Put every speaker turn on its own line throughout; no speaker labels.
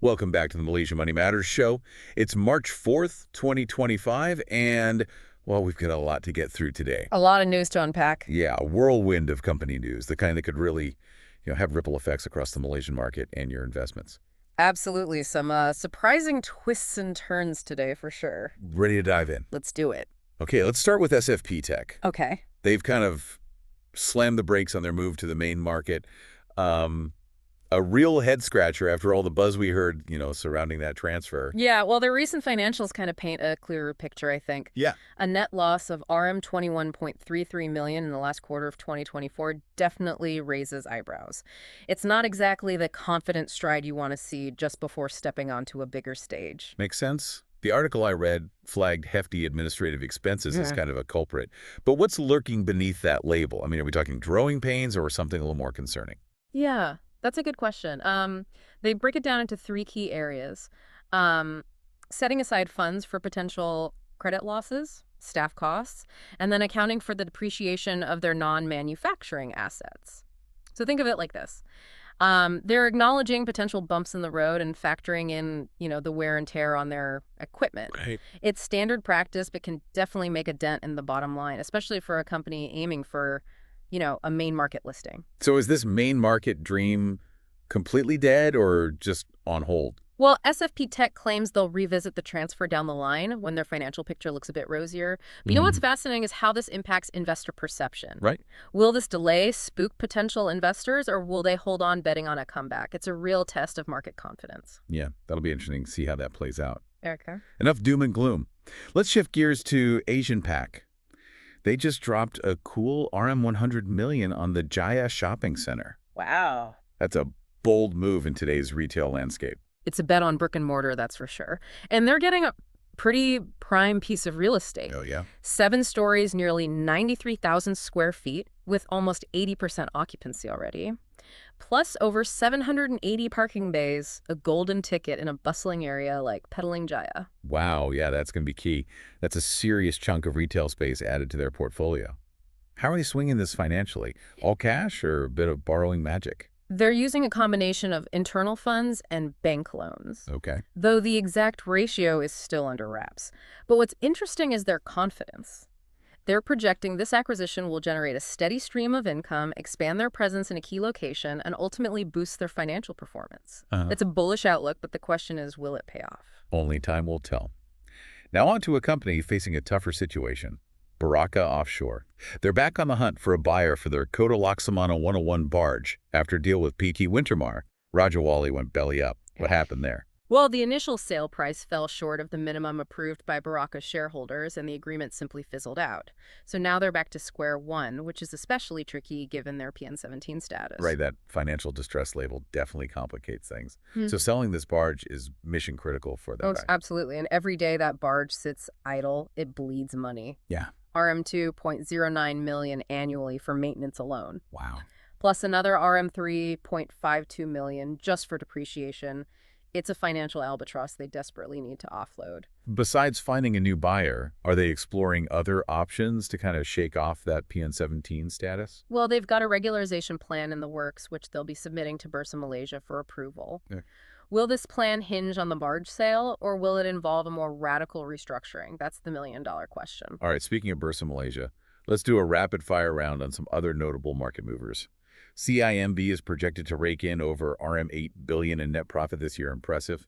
Welcome back to the Malaysia Money Matters show. It's March 4th, 2025, and, well, we've got a lot to get through today.
A lot of news to unpack.
Yeah, a whirlwind of company news, the kind that could really, have ripple effects across the Malaysian market and your investments.
Absolutely. Some surprising twists and turns today for sure.
Ready to dive in?
Let's do it.
Okay, let's start with SFP Tech.
Okay.
They've kind of slammed the brakes on their move to the main market. A real head-scratcher after all the buzz we heard, surrounding that transfer.
Yeah, well, their recent financials kind of paint a clearer picture, I think.
Yeah.
A net loss of RM21.33 million in the last quarter of 2024 definitely raises eyebrows. It's not exactly the confident stride you want to see just before stepping onto a bigger stage.
Makes sense? The article I read flagged hefty administrative expenses as kind of a culprit. But what's lurking beneath that label? I mean, are we talking growing pains or something a little more concerning?
Yeah, that's a good question. They break it down into three key areas. Setting aside funds for potential credit losses, staff costs, and then accounting for the depreciation of their non-manufacturing assets. So think of it like this. They're acknowledging potential bumps in the road and factoring in, the wear and tear on their equipment.
Right.
It's standard practice, but can definitely make a dent in the bottom line, especially for a company aiming for, a main market listing.
So is this main market dream completely dead or just on hold?
Well, SFP Tech claims they'll revisit the transfer down the line when their financial picture looks a bit rosier. But what's fascinating is how this impacts investor perception.
Right.
Will this delay spook potential investors, or will they hold on betting on a comeback? It's a real test of market confidence.
Yeah, that'll be interesting to see how that plays out.
Erica?
Enough doom and gloom. Let's shift gears to Asian Pac. They just dropped a cool RM100 Million on the Jaya shopping center.
Wow.
That's a bold move in today's retail landscape.
It's a bet on brick-and-mortar, that's for sure. And they're getting a pretty prime piece of real estate.
Oh, yeah?
7 stories, nearly 93,000 square feet, with almost 80% occupancy already. Plus over 780 parking bays, a golden ticket in a bustling area like peddling Jaya.
Wow, yeah, that's going to be key. That's a serious chunk of retail space added to their portfolio. How are they swinging this financially? All cash or a bit of borrowing magic?
They're using a combination of internal funds and bank loans.
Okay.
Though the exact ratio is still under wraps. But what's interesting is their confidence. They're projecting this acquisition will generate a steady stream of income, expand their presence in a key location, and ultimately boost their financial performance. It's a bullish outlook, but the question is, will it pay off?
Only time will tell. Now on to a company facing a tougher situation. Barakah Offshore. They're back on the hunt for a buyer for their Kota Laksamana 101 barge. After a deal with PT Wintermar, Rajawali went belly up. What happened there?
Well, the initial sale price fell short of the minimum approved by Barakah's shareholders, and the agreement simply fizzled out. So now they're back to square one, which is especially tricky given their PN17 status.
Right, that financial distress label definitely complicates things. So selling this barge is mission critical for them.
Oh, absolutely. And every day that barge sits idle, it bleeds money.
Yeah.
RM2.09 million annually for maintenance alone.
Wow.
Plus another RM3.52 million just for depreciation. It's a financial albatross they desperately need to offload.
Besides finding a new buyer, are they exploring other options to kind of shake off that PN17 status?
Well, they've got a regularization plan in the works, which they'll be submitting to Bursa Malaysia for approval.
Yeah.
Will this plan hinge on the barge sale, or will it involve a more radical restructuring? That's the million-dollar question.
All right, speaking of Bursa Malaysia, let's do a rapid-fire round on some other notable market movers. CIMB is projected to rake in over RM8 billion in net profit this year. Impressive.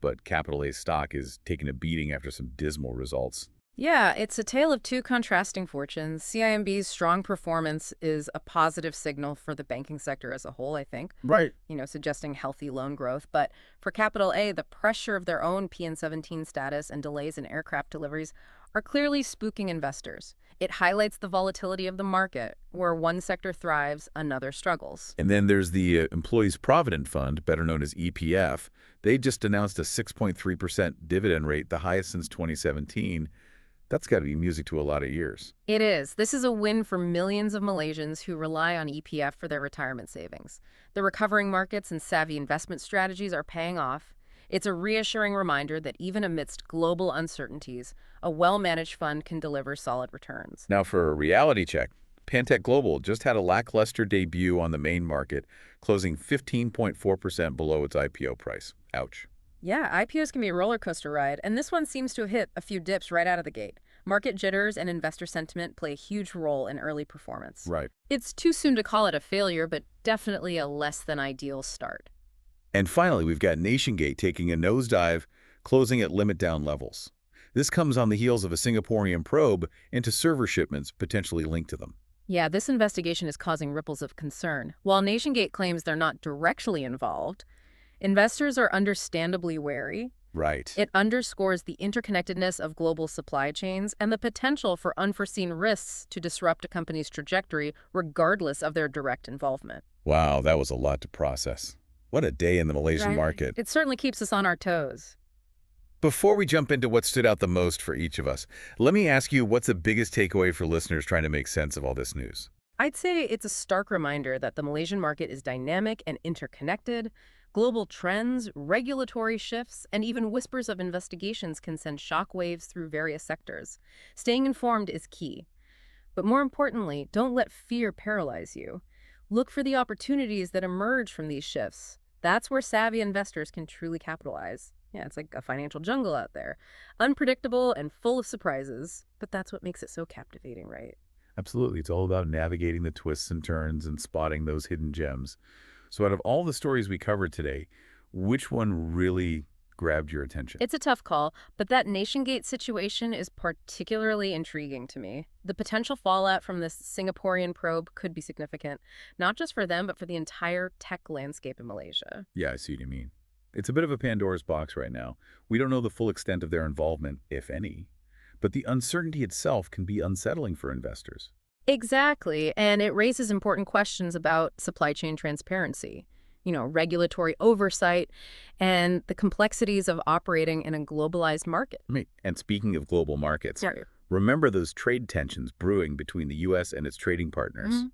But Capital A stock is taking a beating after some dismal results.
Yeah, it's a tale of two contrasting fortunes. CIMB's strong performance is a positive signal for the banking sector as a whole, I think.
Right.
Suggesting healthy loan growth. But for Capital A, the pressure of their own PN17 status and delays in aircraft deliveries are clearly spooking investors. It highlights the volatility of the market, where one sector thrives, another struggles.
And then there's the Employees Provident Fund, better known as EPF. They just announced a 6.3% dividend rate, the highest since 2017. That's got to be music to a lot of ears.
It is. This is a win for millions of Malaysians who rely on EPF for their retirement savings. The recovering markets and savvy investment strategies are paying off. It's a reassuring reminder that even amidst global uncertainties, a well-managed fund can deliver solid returns.
Now for a reality check, Pantech Global just had a lackluster debut on the main market, closing 15.4% below its IPO price. Ouch.
Yeah, IPOs can be a roller coaster ride, and this one seems to have hit a few dips right out of the gate. Market jitters and investor sentiment play a huge role in early performance.
Right.
It's too soon to call it a failure, but definitely a less than ideal start.
And finally, we've got NationGate taking a nosedive, closing at limit-down levels. This comes on the heels of a Singaporean probe into server shipments potentially linked to them.
Yeah, this investigation is causing ripples of concern. While NationGate claims they're not directly involved, investors are understandably wary.
Right.
It underscores the interconnectedness of global supply chains and the potential for unforeseen risks to disrupt a company's trajectory regardless of their direct involvement.
Wow, that was a lot to process. What a day in the Malaysian
Right.
market.
It certainly keeps us on our toes.
Before we jump into what stood out the most for each of us, let me ask you, what's the biggest takeaway for listeners trying to make sense of all this news?
I'd say it's a stark reminder that the Malaysian market is dynamic and interconnected. Global trends, regulatory shifts, and even whispers of investigations can send shockwaves through various sectors. Staying informed is key. But more importantly, don't let fear paralyze you. Look for the opportunities that emerge from these shifts. That's where savvy investors can truly capitalize. Yeah, it's like a financial jungle out there. Unpredictable and full of surprises, but that's what makes it so captivating, right?
Absolutely. It's all about navigating the twists and turns and spotting those hidden gems. So out of all the stories we covered today, which one really grabbed your attention?
It's a tough call, but that NationGate situation is particularly intriguing to me. The potential fallout from this Singaporean probe could be significant, not just for them, but for the entire tech landscape in Malaysia.
Yeah, I see what you mean. It's a bit of a Pandora's box right now. We don't know the full extent of their involvement, if any, but the uncertainty itself can be unsettling for investors.
Exactly, and it raises important questions about supply chain transparency, regulatory oversight, and the complexities of operating in a globalized market.
And speaking of global markets,
Yeah.
remember those trade tensions brewing between the U.S. and its trading partners?
Mhm.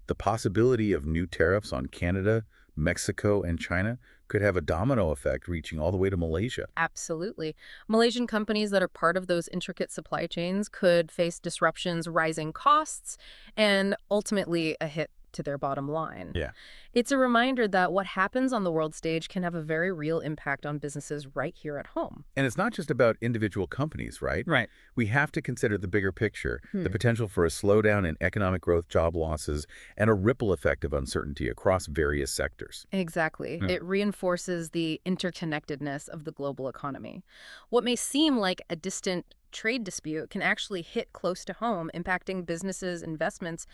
The possibility of new tariffs on Canada, Mexico, and China could have a domino effect reaching all the way to Malaysia.
Absolutely. Malaysian companies that are part of those intricate supply chains could face disruptions, rising costs, and ultimately a hit to their bottom line.
Yeah.
It's a reminder that what happens on the world stage can have a very real impact on businesses right here at home.
And it's not just about individual companies, right?
Right.
We have to consider the bigger picture, the potential for a slowdown in economic growth, job losses, and a ripple effect of uncertainty across various sectors.
Exactly.
Yeah.
It reinforces the interconnectedness of the global economy. What may seem like a distant trade dispute can actually hit close to home, impacting businesses, investments,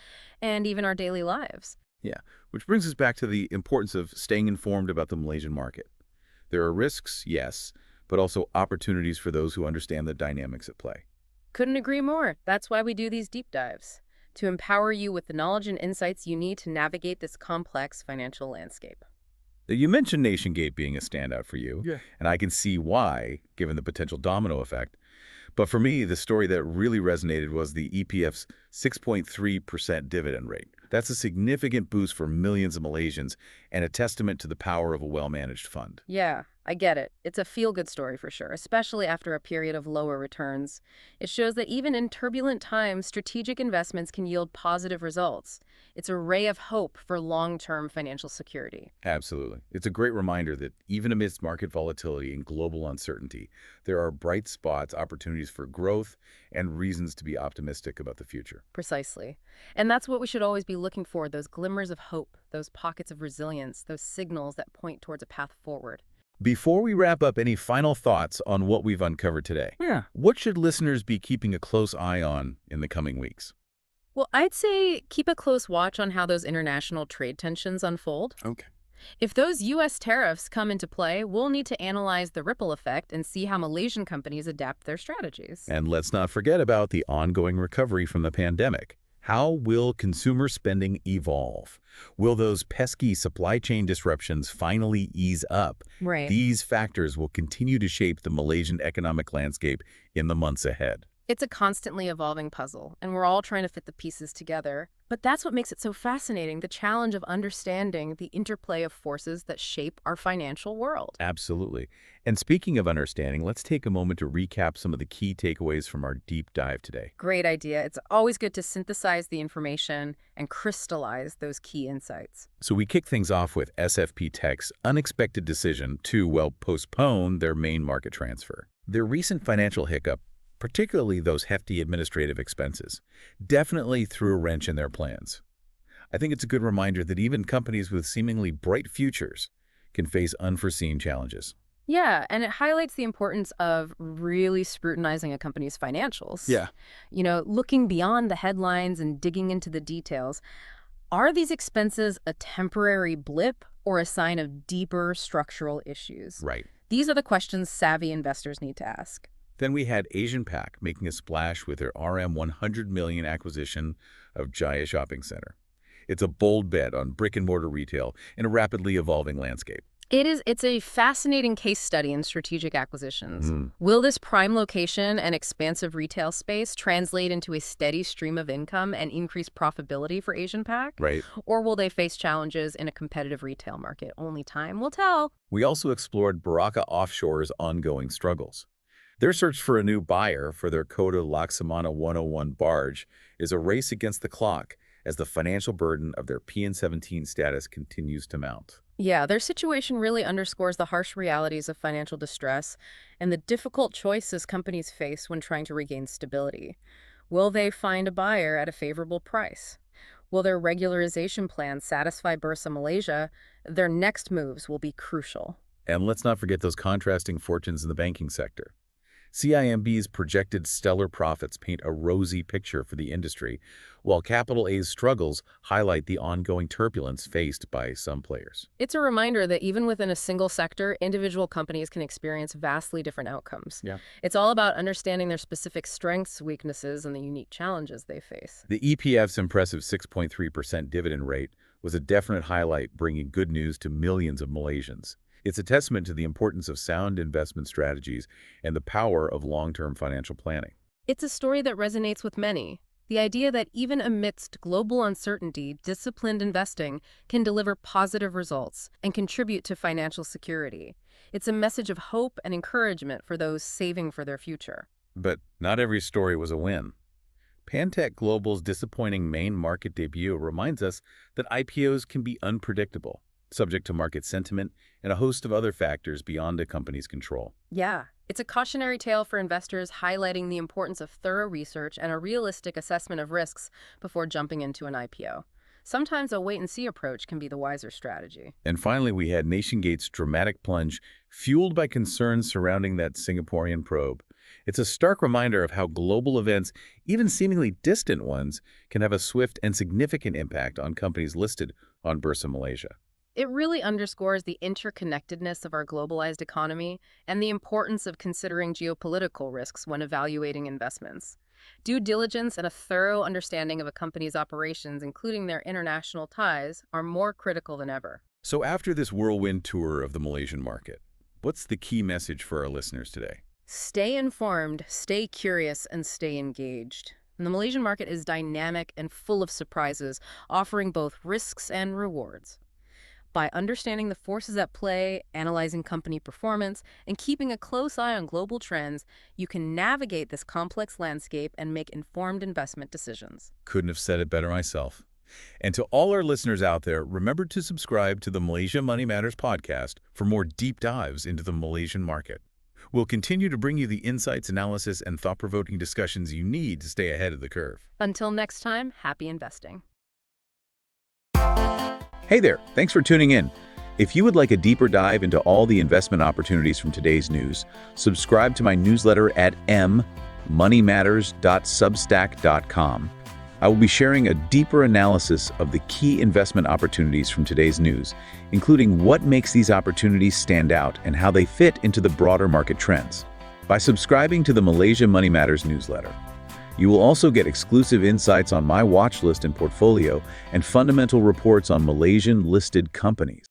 and even our daily lives.
Yeah, which brings us back to the importance of staying informed about the Malaysian market. There are risks, yes, but also opportunities for those who understand the dynamics at play.
Couldn't agree more. That's why we do these deep dives, to empower you with the knowledge and insights you need to navigate this complex financial landscape.
You mentioned NationGate being a standout for you,
Yeah.
and I can see why, given the potential domino effect. But for me, the story that really resonated was the EPF's 6.3% dividend rate. That's a significant boost for millions of Malaysians and a testament to the power of a well-managed fund.
Yeah, I get it. It's a feel-good story for sure, especially after a period of lower returns. It shows that even in turbulent times, strategic investments can yield positive results. It's a ray of hope for long-term financial security.
Absolutely. It's a great reminder that even amidst market volatility and global uncertainty, there are bright spots, opportunities for growth, and reasons to be optimistic about the future.
Precisely. And that's what we should always be looking for, those glimmers of hope, those pockets of resilience, those signals that point towards a path forward.
Before we wrap up, any final thoughts on what we've uncovered today?
Yeah.
What should listeners be keeping a close eye on in the coming weeks?
Well, I'd say keep a close watch on how those international trade tensions unfold.
Okay.
If those U.S. tariffs come into play, we'll need to analyze the ripple effect and see how Malaysian companies adapt their strategies.
And let's not forget about the ongoing recovery from the pandemic. How will consumer spending evolve? Will those pesky supply chain disruptions finally ease up?
Right.
These factors will continue to shape the Malaysian economic landscape in the months ahead.
It's a constantly evolving puzzle, and we're all trying to fit the pieces together. But that's what makes it so fascinating, the challenge of understanding the interplay of forces that shape our financial world.
Absolutely. And speaking of understanding, let's take a moment to recap some of the key takeaways from our deep dive today.
Great idea. It's always good to synthesize the information and crystallize those key insights.
So we kick things off with SFP Tech's unexpected decision to, well, postpone their main market transfer. Their recent financial hiccup, particularly those hefty administrative expenses, definitely threw a wrench in their plans. I think it's a good reminder that even companies with seemingly bright futures can face unforeseen challenges.
Yeah, and it highlights the importance of really scrutinizing a company's financials.
Yeah.
Looking beyond the headlines and digging into the details. Are these expenses a temporary blip or a sign of deeper structural issues?
Right.
These are the questions savvy investors need to ask.
Then we had Asian Pac making a splash with their RM100 Million acquisition of Jaya Shopping Center. It's a bold bet on brick-and-mortar retail in a rapidly evolving landscape.
It's a fascinating case study in strategic acquisitions. Will this prime location and expansive retail space translate into a steady stream of income and increased profitability for Asian Pac?
Right.
Or will they face challenges in a competitive retail market? Only time will tell.
We also explored Barakah Offshore's ongoing struggles. Their search for a new buyer for their Kota Laksamana 101 barge is a race against the clock as the financial burden of their PN17 status continues to mount.
Yeah, their situation really underscores the harsh realities of financial distress and the difficult choices companies face when trying to regain stability. Will they find a buyer at a favorable price? Will their regularization plan satisfy Bursa Malaysia? Their next moves will be crucial.
And let's not forget those contrasting fortunes in the banking sector. CIMB's projected stellar profits paint a rosy picture for the industry, while Capital A's struggles highlight the ongoing turbulence faced by some players.
It's a reminder that even within a single sector, individual companies can experience vastly different outcomes.
Yeah.
It's all about understanding their specific strengths, weaknesses, and the unique challenges they face.
The EPF's impressive 6.3% dividend rate was a definite highlight, bringing good news to millions of Malaysians. It's a testament to the importance of sound investment strategies and the power of long-term financial planning.
It's a story that resonates with many. The idea that even amidst global uncertainty, disciplined investing can deliver positive results and contribute to financial security. It's a message of hope and encouragement for those saving for their future.
But not every story was a win. Pantech Global's disappointing main market debut reminds us that IPOs can be unpredictable, subject to market sentiment and a host of other factors beyond a company's control.
Yeah, it's a cautionary tale for investors, highlighting the importance of thorough research and a realistic assessment of risks before jumping into an IPO. Sometimes a wait-and-see approach can be the wiser strategy.
And finally, we had NationGate's dramatic plunge, fueled by concerns surrounding that Singaporean probe. It's a stark reminder of how global events, even seemingly distant ones, can have a swift and significant impact on companies listed on Bursa Malaysia.
It really underscores the interconnectedness of our globalized economy and the importance of considering geopolitical risks when evaluating investments. Due diligence and a thorough understanding of a company's operations, including their international ties, are more critical than ever.
So after this whirlwind tour of the Malaysian market, what's the key message for our listeners today?
Stay informed, stay curious, and stay engaged. The Malaysian market is dynamic and full of surprises, offering both risks and rewards. By understanding the forces at play, analyzing company performance, and keeping a close eye on global trends, you can navigate this complex landscape and make informed investment decisions.
Couldn't have said it better myself. And to all our listeners out there, remember to subscribe to the Malaysia Money Matters podcast for more deep dives into the Malaysian market. We'll continue to bring you the insights, analysis, and thought-provoking discussions you need to stay ahead of the curve.
Until next time, happy investing.
Hey there, thanks for tuning in. If you would like a deeper dive into all the investment opportunities from today's news, subscribe to my newsletter at moneymatters.substack.com. I will be sharing a deeper analysis of the key investment opportunities from today's news, including what makes these opportunities stand out and how they fit into the broader market trends. By subscribing to the Malaysia Money Matters newsletter, you will also get exclusive insights on my watch list and portfolio and fundamental reports on Malaysian listed companies.